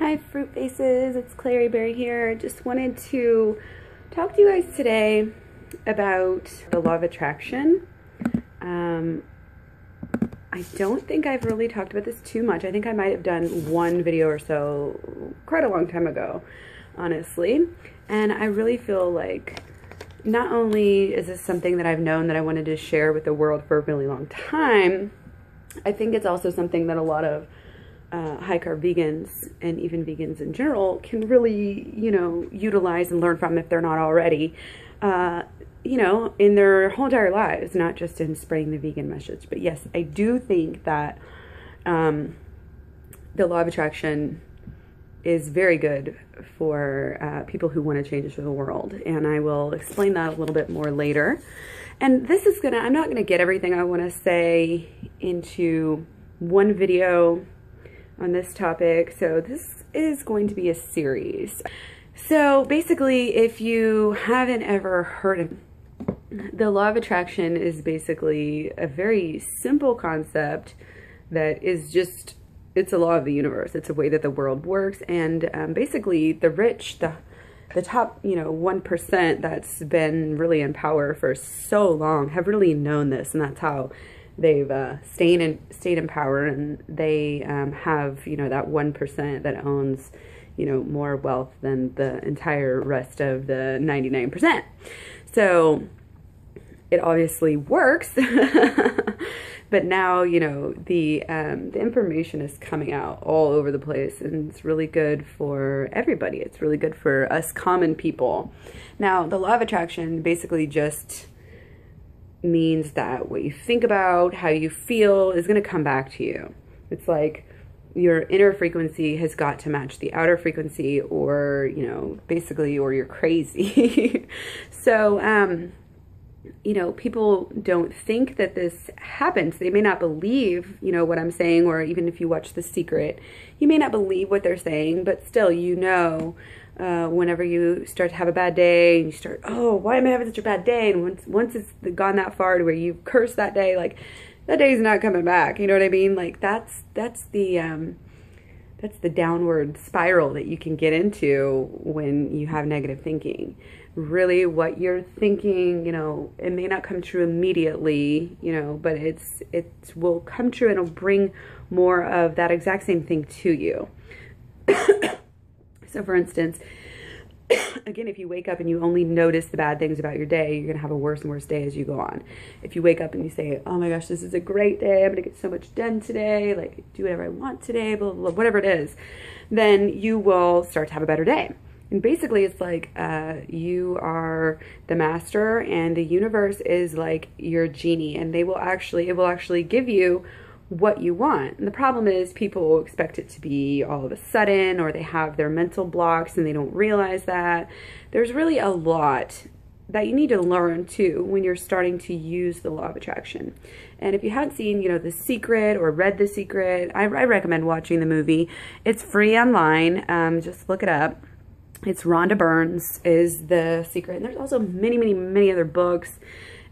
Hi Fruit Faces, it's Clary Berry here. Just wanted to talk to you guys today about the law of attraction. I don't think I've really talked about this too much. I think I might have done one video or so quite a long time ago, honestly. And I really feel like not only is this something that I've known that I wanted to share with the world for a really long time, I think it's also something that a lot of high-carb vegans and even vegans in general can really, utilize and learn from if they're not already, in their whole entire lives, not just in spreading the vegan message. But yes, I do think that the law of attraction is very good for people who want to change the world. And I will explain that a little bit more later. And this is I'm not gonna get everything I want to say into one video on this topic. So this is going to be a series. So basically, if you haven't ever heard of the law of attraction, is basically a very simple concept that is just, it's a law of the universe. It's a way that the world works. And basically the rich, the top, 1% that's been really in power for so long have really known this, and that's how they've stayed in power, and they have, that 1% that owns, more wealth than the entire rest of the 99%. So it obviously works, but now, the information is coming out all over the place, and it's really good for everybody. It's really good for us common people. Now, the law of attraction basically just means that what you think about, how you feel, is going to come back to you. It's like your inner frequency has got to match the outer frequency, or, basically, or you're crazy. So, people don't think that this happens. They may not believe, what I'm saying, or even if you watch The Secret, you may not believe what they're saying, but still, whenever you start to have a bad day, and you start, oh, why am I having such a bad day? And once it's gone that far to where you've cursed that day, like, that day's not coming back. You know what I mean? Like, that's the downward spiral that you can get into when you have negative thinking. Really, what you're thinking, it may not come true immediately, but it will come true, and it'll bring more of that exact same thing to you. So for instance, again, if you wake up and you only notice the bad things about your day, you're going to have a worse and worse day as you go on. If you wake up and you say, oh my gosh, this is a great day, I'm going to get so much done today, like do whatever I want today, blah, blah, blah, whatever it is, then you will start to have a better day. And basically it's like you are the master, and the universe is like your genie, and it will actually give you what you want. And the problem is people expect it to be all of a sudden, or they have their mental blocks and they don't realize that. There's really a lot that you need to learn too when you're starting to use the law of attraction. And if you haven't seen, The Secret or read The Secret, I recommend watching the movie. It's free online. Just look it up. It's Rhonda Byrne's is The Secret. And there's also many, many, many other books,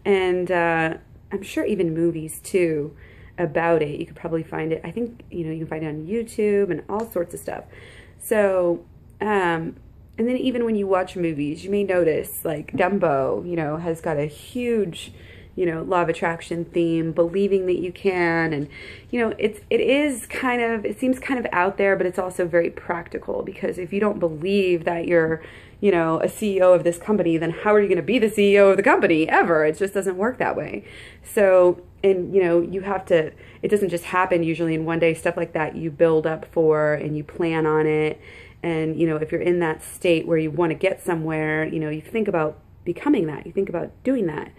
and I'm sure even movies too about it. You could probably find it. I think, you can find it on YouTube and all sorts of stuff. So, and then even when you watch movies, you may notice like Dumbo, has got a huge, law of attraction theme, believing that you can. And, it seems kind of out there, but it's also very practical, because if you don't believe that you're, a CEO of this company, then how are you going to be the CEO of the company ever? It just doesn't work that way. So, and, you have to, it doesn't just happen usually in one day. Stuff like that you build up for, and you plan on it. And, if you're in that state where you want to get somewhere, you think about becoming that. You think about doing that.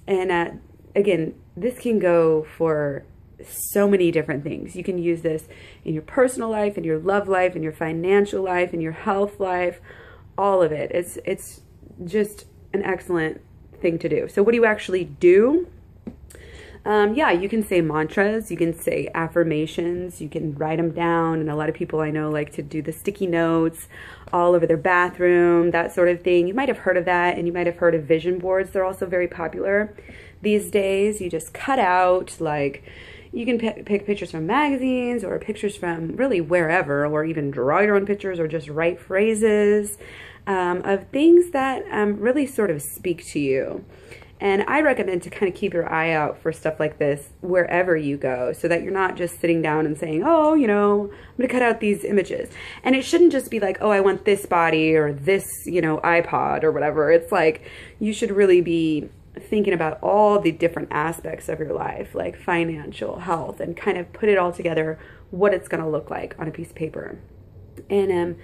And again, this can go for so many different things. You can use this in your personal life, in your love life, in your financial life, in your health life, all of it. It's just an excellent thing to do. So what do you actually do? Yeah, you can say mantras, you can say affirmations, you can write them down. And a lot of people I know like to do the sticky notes all over their bathroom, that sort of thing. You might have heard of that, and you might have heard of vision boards. They're also very popular these days. You just cut out like, You can pick pictures from magazines or pictures from really wherever, or even draw your own pictures or just write phrases of things that really sort of speak to you. And I recommend to kind of keep your eye out for stuff like this wherever you go, so that you're not just sitting down and saying, oh, you know, I'm going to cut out these images. And it shouldn't just be like, oh, I want this body or this, you know, iPod or whatever. It's like you should really be thinking about all the different aspects of your life, like financial, health, and kind of put it all together, what it's going to look like on a piece of paper. And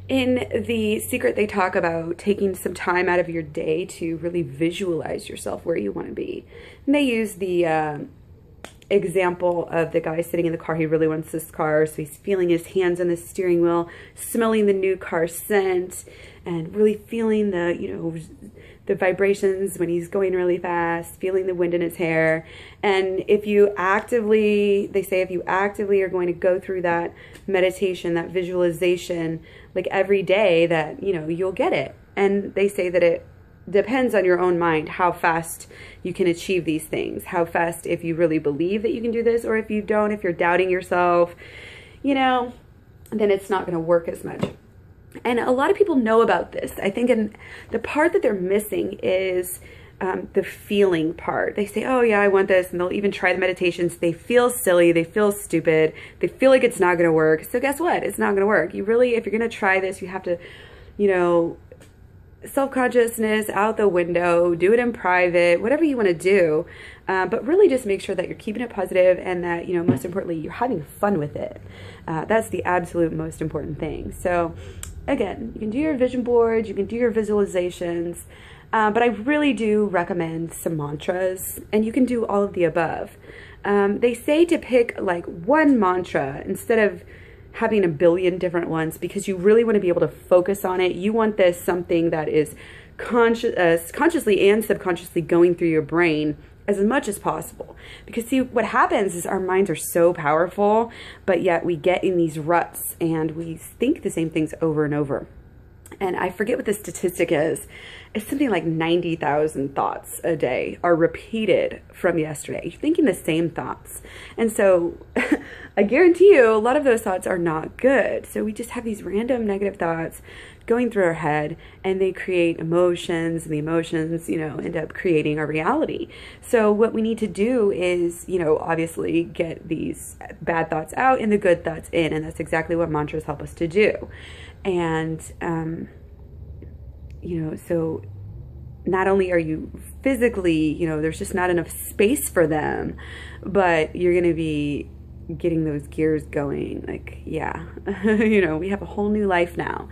in The Secret, they talk about taking some time out of your day to really visualize yourself where you want to be. And they use the example of the guy sitting in the car. He really wants this car, so he's feeling his hands on the steering wheel, smelling the new car scent, and really feeling the, you know, the vibrations when he's going really fast, feeling the wind in his hair. And if you actively, they say if you actively are going to go through that meditation, that visualization, like every day, that, you know, you'll get it. And they say that it depends on your own mind how fast you can achieve these things, how fast, if you really believe that you can do this, or if you don't, if you're doubting yourself, you know, then it's not going to work as much. And a lot of people know about this. I think in the part that they're missing is the feeling part. They say, oh yeah, I want this. And they'll even try the meditations. They feel silly. They feel stupid. They feel like it's not going to work. So guess what? It's not going to work. You really, if you're going to try this, you have to, you know, self-consciousness out the window, do it in private, whatever you want to do. But really just make sure that you're keeping it positive and that, you know, most importantly, you're having fun with it. That's the absolute most important thing. So again, you can do your vision boards, you can do your visualizations, but I really do recommend some mantras, and you can do all of the above. They say to pick like one mantra instead of having a billion different ones, because you really want to be able to focus on it. You want this something that is consciously and subconsciously going through your brain as much as possible. Because see, what happens is our minds are so powerful, but yet we get in these ruts and we think the same things over and over. And I forget what the statistic is. It's something like 90,000 thoughts a day are repeated from yesterday. You're thinking the same thoughts. And so I guarantee you a lot of those thoughts are not good. So we just have these random negative thoughts going through our head, and they create emotions, and the emotions, you know, end up creating our reality. So what we need to do is, you know, obviously get these bad thoughts out and the good thoughts in, and that's exactly what mantras help us to do. And, you know, so not only are you physically, you know, there's just not enough space for them, but you're going to be getting those gears going. Like, yeah, you know, we have a whole new life now.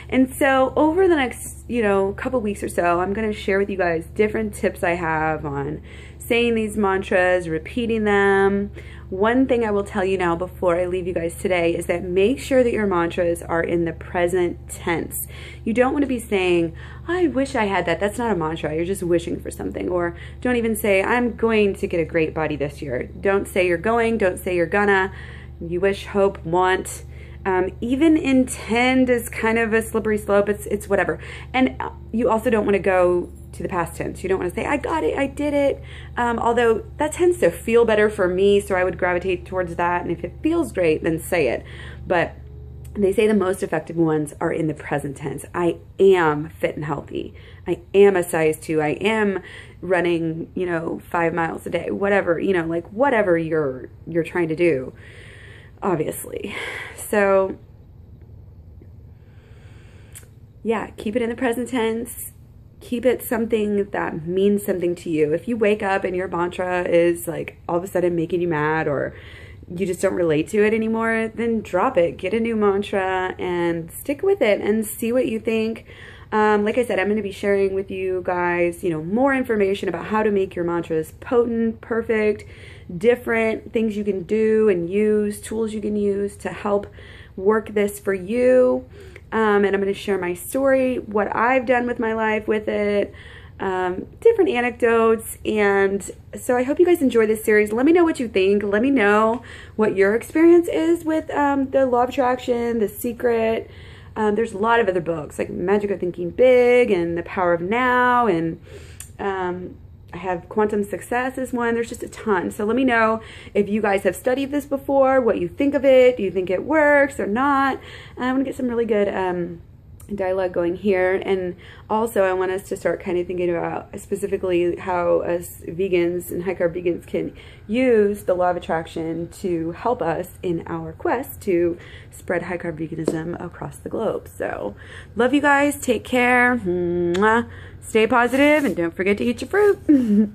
And so over the next, you know, couple weeks or so, I'm going to share with you guys different tips I have on saying these mantras, repeating them. One thing I will tell you now before I leave you guys today is that make sure that your mantras are in the present tense. You don't want to be saying, I wish I had that. That's not a mantra. You're just wishing for something. Or don't even say, I'm going to get a great body this year. Don't say you're going. Don't say you're gonna. You wish, hope, want. Even intend is kind of a slippery slope. It's whatever. And you also don't want to go to the past tense. You don't want to say, I got it, I did it. Although that tends to feel better for me, so I would gravitate towards that. And if it feels great, then say it. But they say the most effective ones are in the present tense. I am fit and healthy. I am a size 2. I am running, you know, 5 miles a day. Whatever, you know, like whatever you're trying to do, obviously. So yeah, keep it in the present tense. Keep it something that means something to you. If you wake up and your mantra is like all of a sudden making you mad, or you just don't relate to it anymore, then drop it. Get a new mantra and stick with it and see what you think. Like I said, I'm going to be sharing with you guys, you know, more information about how to make your mantras potent, perfect, different things you can do and use, tools you can use to help work this for you. And I'm going to share my story, what I've done with my life with it, different anecdotes. And so I hope you guys enjoy this series. Let me know what you think. Let me know what your experience is with the Law of Attraction, The Secret. There's a lot of other books like Magic of Thinking Big and The Power of Now, and I have quantum success is one. There's just a ton. So let me know if you guys have studied this before, what you think of it. Do you think it works or not? And I want to get some really good dialogue going here. And also I want us to start kind of thinking about specifically how us vegans and high carb vegans can use the law of attraction to help us in our quest to spread high carb veganism across the globe. So love you guys. Take care. Mwah. Stay positive and don't forget to eat your fruit.